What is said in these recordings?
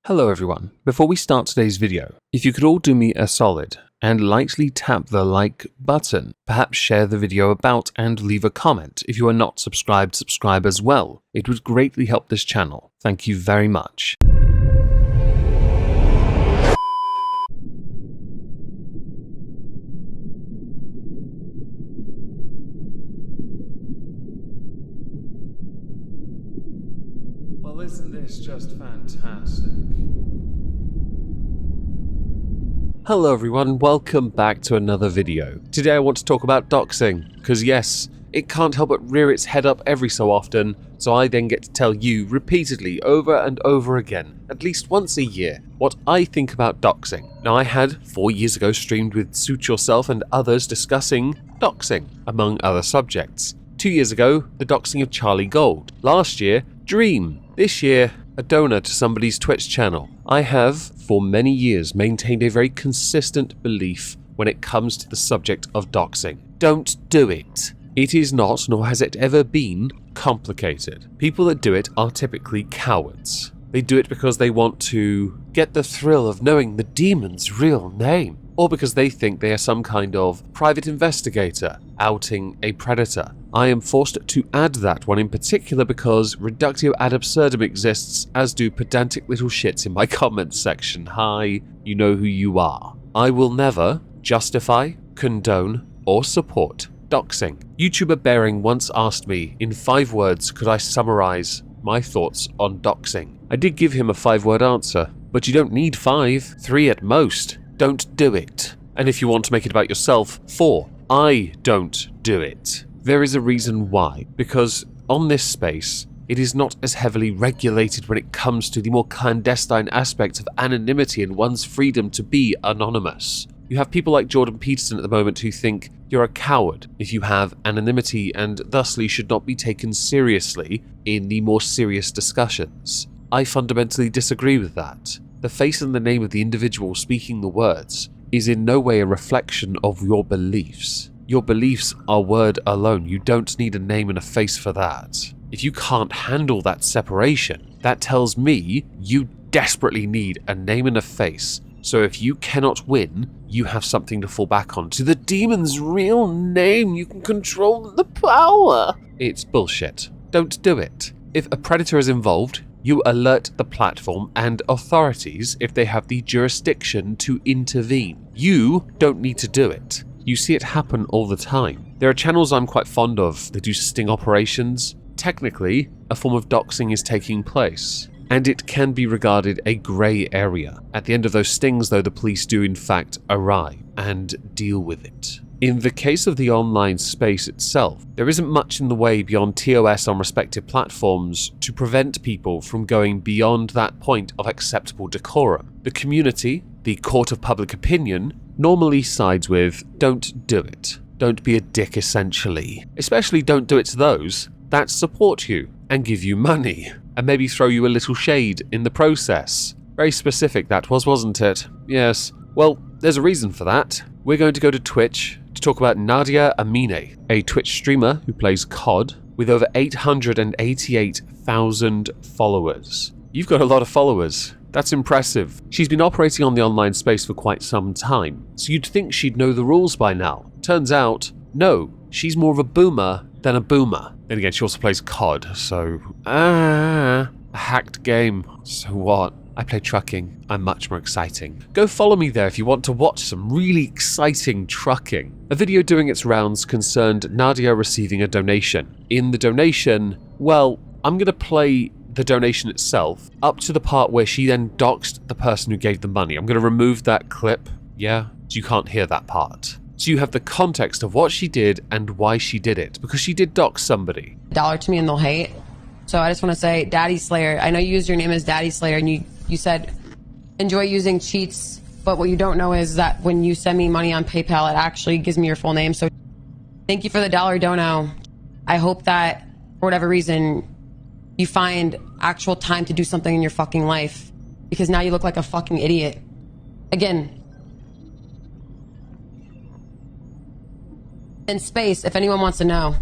Hello everyone. Before we start today's video, if you could all do me a solid and lightly tap the like button, perhaps share the video about and leave a comment. If you are not subscribed, subscribe as well. It would greatly help this channel. Thank you very much. Well, isn't this just fantastic? Hello everyone, welcome back to another video. Today I want to talk about doxing, because yes, it can't help but rear its head up every so often, so I then get to tell you repeatedly over and over again, at least once a year, what I think about doxing. Now I had 4 years ago streamed with Suit Yourself and others discussing doxing, among other subjects. 2 years ago, the doxing of Charlie Gold. Last year, Dream. This year, a donor to somebody's Twitch channel. I have, for many years, maintained a very consistent belief when it comes to the subject of doxing. Don't do it. It is not, nor has it ever been, complicated. People that do it are typically cowards. They do it because they want to get the thrill of knowing the demon's real name, or because they think they are some kind of private investigator outing a predator. I am forced to add that one in particular because reductio ad absurdum exists, as do pedantic little shits in my comments section. Hi, you know who you are. I will never justify, condone, or support doxing. YouTuber Bearing once asked me, in 5 words, could I summarize my thoughts on doxing? I did give him a 5-word answer, but you don't need 5, 3 at most. Don't do it. And if you want to make it about yourself, 4. I don't do it. There is a reason why, because on this space, it is not as heavily regulated when it comes to the more clandestine aspects of anonymity and one's freedom to be anonymous. You have people like Jordan Peterson at the moment who think you're a coward if you have anonymity and thusly should not be taken seriously in the more serious discussions. I fundamentally disagree with that. The face and the name of the individual speaking the words is in no way a reflection of your beliefs. Your beliefs are word alone. You don't need a name and a face for that. If you can't handle that separation, that tells me you desperately need a name and a face. So if you cannot win, you have something to fall back on. To the demon's real name, you can control the power. It's bullshit. Don't do it. If a predator is involved, you alert the platform and authorities if they have the jurisdiction to intervene. You don't need to do it. You see it happen all the time. There are channels I'm quite fond of that do sting operations. Technically, a form of doxing is taking place, and it can be regarded a grey area. At the end of those stings, though, the police do in fact arrive and deal with it. In the case of the online space itself, there isn't much in the way beyond TOS on respective platforms to prevent people from going beyond that point of acceptable decorum. The community, the court of public opinion, normally sides with don't do it. Don't be a dick, essentially. Especially don't do it to those that support you and give you money, and maybe throw you a little shade in the process. Very specific that was, wasn't it? Yes. Well, there's a reason for that. We're going to go to Twitch to talk about Nadia Amire, a Twitch streamer who plays CoD with over 888,000 followers. You've got a lot of followers. That's impressive. She's been operating on the online space for quite some time, so you'd think she'd know the rules by now. Turns out, no, she's more of a boomer than a boomer. Then again, she also plays CoD, so... a hacked game. So what? I play trucking. I'm much more exciting. Go follow me there if you want to watch some really exciting trucking. A video doing its rounds concerned Nadia receiving a donation. In the donation, well, I'm going to play the donation itself up to the part where she then doxed the person who gave the money. I'm going to remove that clip, yeah? So you can't hear that part. So you have the context of what she did and why she did it, because she did dox somebody. Dollar to me and they'll hate. So I just want to say, Daddy Slayer, I know you used your name as Daddy Slayer and you said enjoy using cheats, but what you don't know is that when you send me money on PayPal, it actually gives me your full name. So thank you for the $1 dono. I hope that for whatever reason, you find actual time to do something in your fucking life, because now you look like a fucking idiot. Again, in space, if anyone wants to know.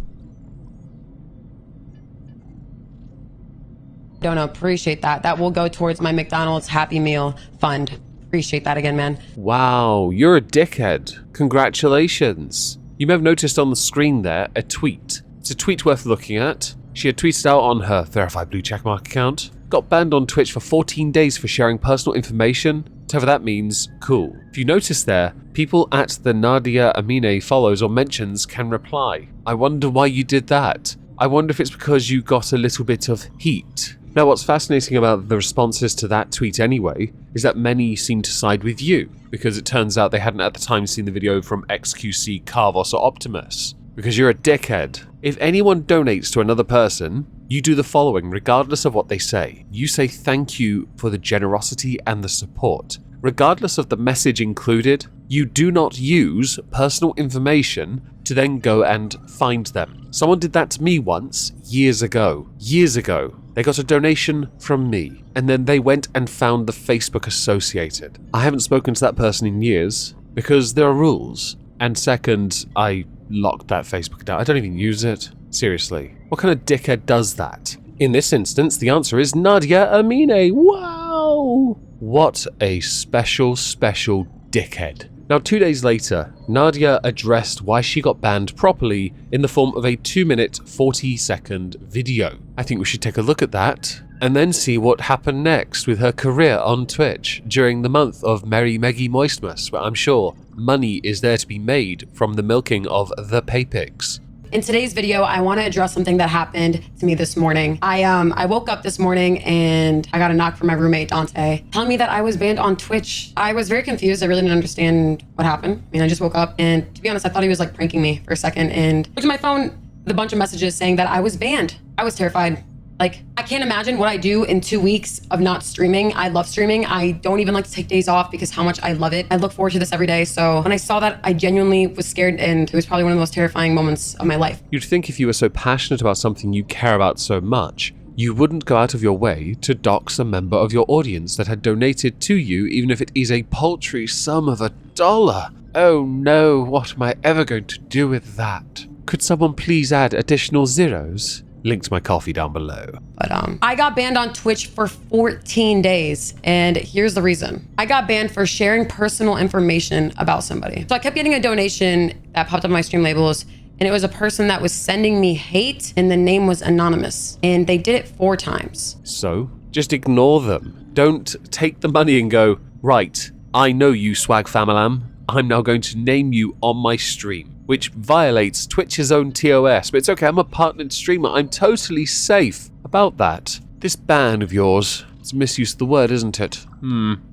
Don't appreciate that. That will go towards my McDonald's Happy Meal fund. Appreciate that again, man. Wow, you're a dickhead. Congratulations. You may have noticed on the screen there a tweet. It's a tweet worth looking at. She had tweeted out on her verified blue checkmark account. Got banned on Twitch for 14 days for sharing personal information. Whatever that means, cool. If you notice there, people at the Nadia Amire follows or mentions can reply. I wonder why you did that. I wonder if it's because you got a little bit of heat. Now, what's fascinating about the responses to that tweet anyway, is that many seem to side with you, because it turns out they hadn't at the time seen the video from XQC, Carvos or Optimus. Because you're a dickhead. If anyone donates to another person, you do the following regardless of what they say. You say thank you for the generosity and the support. Regardless of the message included, you do not use personal information to then go and find them. Someone did that to me once, years ago. They got a donation from me, and then they went and found the Facebook associated. I haven't spoken to that person in years, because there are rules. And second, I locked that Facebook down. I don't even use it. Seriously. What kind of dickhead does that? In this instance, the answer is Nadia Amire. Wow! What a special dickhead. Now, 2 days later, Nadia addressed why she got banned properly in the form of a 2-minute, 40-second video. I think we should take a look at that and then see what happened next with her career on Twitch during the month of Merry Meggy Moistmas, where I'm sure money is there to be made from the milking of the pay pigs. In today's video, I want to address something that happened to me this morning. I woke up this morning and I got a knock from my roommate, Dante, telling me that I was banned on Twitch. I was very confused. I really didn't understand what happened. I mean, I just woke up and to be honest, I thought he was like pranking me for a second and looked at my phone with a bunch of messages saying that I was banned. I was terrified. Like, I can't imagine what I do in 2 weeks of not streaming. I love streaming. I don't even like to take days off because how much I love it. I look forward to this every day. So when I saw that, I genuinely was scared and it was probably one of the most terrifying moments of my life. You'd think if you were so passionate about something you care about so much, you wouldn't go out of your way to dox a member of your audience that had donated to you, even if it is a paltry sum of $1. Oh no, what am I ever going to do with that? Could someone please add additional zeros? Link to my coffee down below. But I got banned on Twitch for 14 days. And here's the reason. I got banned for sharing personal information about somebody. So I kept getting a donation that popped up on my stream labels. And it was a person that was sending me hate and the name was anonymous. And they did it 4 times. So just ignore them. Don't take the money and go, right, I know you swag famalam. I'm now going to name you on my stream, which violates Twitch's own TOS, but it's okay, I'm a partnered streamer, I'm totally safe about that. This ban of yours, it's a misuse of the word, isn't it?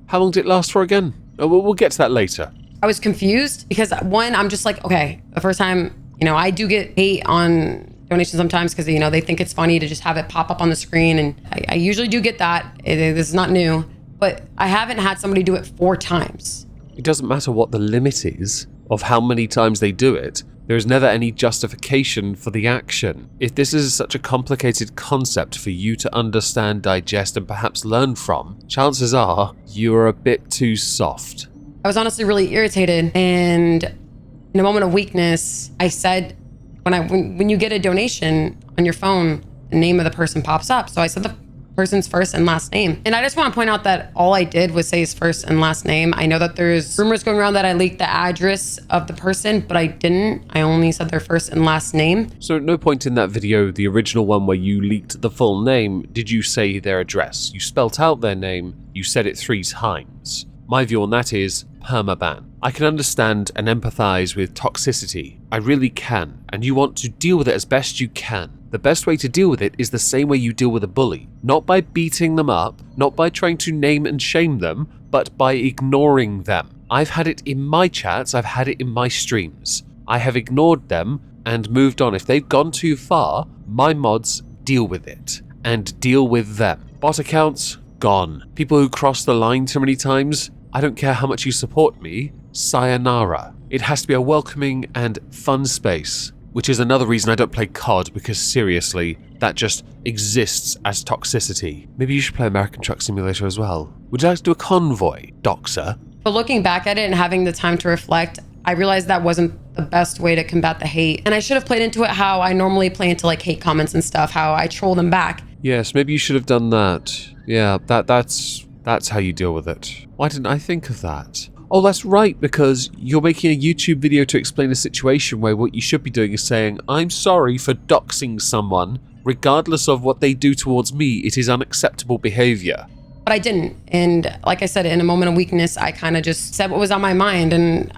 How long did it last for again? Oh, we'll get to that later. I was confused because one, I'm just like, okay, the first time, I do get hate on donations sometimes because, they think it's funny to just have it pop up on the screen, and I usually do get that. This is not new, but I haven't had somebody do it 4 times. It doesn't matter what the limit is of how many times they do it. There is never any justification for the action. If this is such a complicated concept for you to understand, digest, and perhaps learn from, chances are you are a bit too soft. I was honestly really irritated, and in a moment of weakness, I said, when you get a donation on your phone, the name of the person pops up. So I said the person's first and last name. And I just want to point out that all I did was say his first and last name. I know that there's rumors going around that I leaked the address of the person, but I didn't. I only said their first and last name. So at no point in that video, the original one where you leaked the full name, did you say their address? You spelt out their name, you said it 3 times. My view on that is permaban. I can understand and empathize with toxicity. I really can. And you want to deal with it as best you can. The best way to deal with it is the same way you deal with a bully. Not by beating them up, not by trying to name and shame them, but by ignoring them. I've had it in my chats, I've had it in my streams. I have ignored them and moved on. If they've gone too far, my mods deal with it and deal with them. Bot accounts, gone. People who cross the line too many times, I don't care how much you support me, sayonara. It has to be a welcoming and fun space, which is another reason I don't play CoD, because seriously, that just exists as toxicity. Maybe you should play American Truck Simulator as well. Would you like to do a convoy, Doxer? But looking back at it and having the time to reflect, I realized that wasn't the best way to combat the hate. And I should have played into it how I normally play into like hate comments and stuff, how I troll them back. Yes, maybe you should have done that. Yeah, that's how you deal with it. Why didn't I think of that? Oh, that's right, because you're making a YouTube video to explain a situation where what you should be doing is saying, I'm sorry for doxing someone. Regardless of what they do towards me, it is unacceptable behavior. But I didn't. And like I said, in a moment of weakness, I kind of just said what was on my mind. And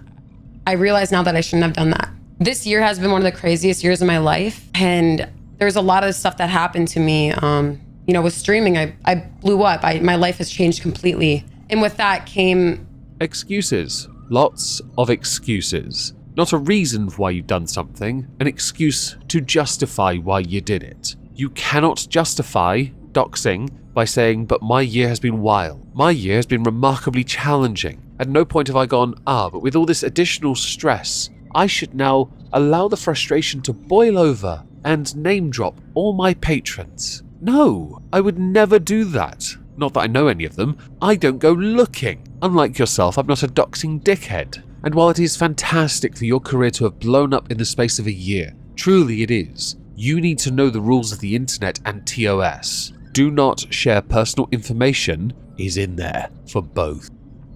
I realize now that I shouldn't have done that. This year has been one of the craziest years of my life. And there's a lot of stuff that happened to me. You know, with streaming, I blew up. My life has changed completely. And with that came... excuses. Lots of excuses. Not a reason why you've done something, an excuse to justify why you did it. You cannot justify doxing by saying, but my year has been wild. My year has been remarkably challenging. At no point have I gone, but with all this additional stress, I should now allow the frustration to boil over and name drop all my patrons. No, I would never do that. Not that I know any of them. I don't go looking. Unlike yourself, I'm not a doxing dickhead. And while it is fantastic for your career to have blown up in the space of a year, truly it is, you need to know the rules of the internet and TOS. Do not share personal information is in there for both.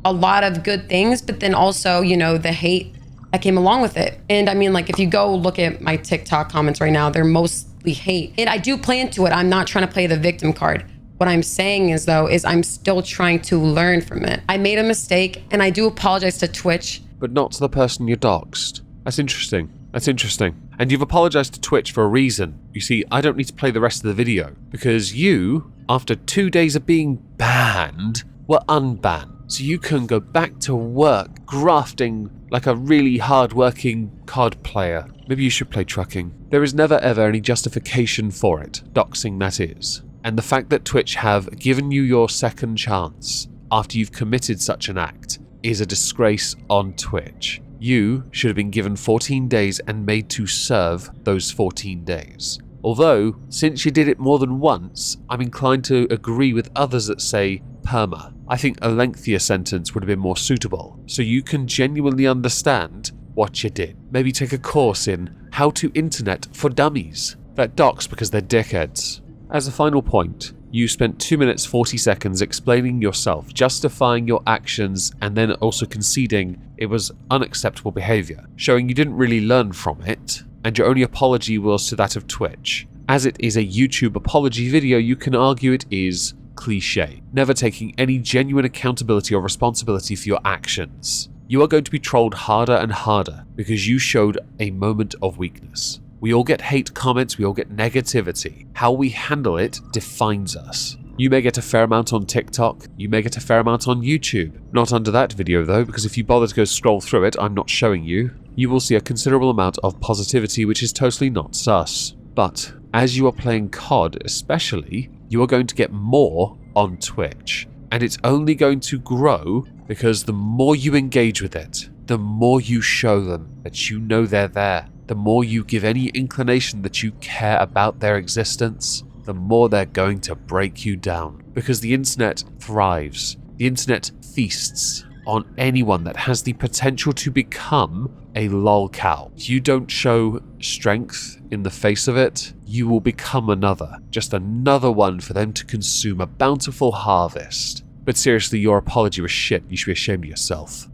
A lot of good things, but then also, you know, the hate that came along with it. And I mean, like, if you go look at my TikTok comments right now, they're mostly hate. And I do play into it. I'm not trying to play the victim card. What I'm saying is, though, is I'm still trying to learn from it. I made a mistake, and I do apologize to Twitch. But not to the person you doxed. That's interesting. That's interesting. And you've apologized to Twitch for a reason. You see, I don't need to play the rest of the video, because you, after 2 days of being banned, were unbanned. So you can go back to work, grafting like a really hard-working CoD player. Maybe you should play trucking. There is never ever any justification for it, doxing that is. And the fact that Twitch have given you your second chance after you've committed such an act is a disgrace on Twitch. You should have been given 14 days and made to serve those 14 days. Although, since you did it more than once, I'm inclined to agree with others that say perma. I think a lengthier sentence would have been more suitable, so you can genuinely understand what you did. Maybe take a course in how to internet for dummies that dox because they're dickheads. As a final point, you spent 2 minutes 40 seconds explaining yourself, justifying your actions, and then also conceding it was unacceptable behavior, showing you didn't really learn from it, and your only apology was to that of Twitch. As it is a YouTube apology video, you can argue it is cliche, never taking any genuine accountability or responsibility for your actions. You are going to be trolled harder and harder because you showed a moment of weakness. We all get hate comments, we all get negativity. How we handle it defines us. You may get a fair amount on TikTok, you may get a fair amount on YouTube. Not under that video though, because if you bother to go scroll through it, I'm not showing you. You will see a considerable amount of positivity which is totally not sus. But as you are playing CoD especially, you are going to get more on Twitch. And it's only going to grow because the more you engage with it, the more you show them that you know they're there. The more you give any inclination that you care about their existence, the more they're going to break you down. Because the internet thrives. The internet feasts on anyone that has the potential to become a lolcow. If you don't show strength in the face of it, you will become another. Just another one for them to consume a bountiful harvest. But seriously, your apology was shit. You should be ashamed of yourself.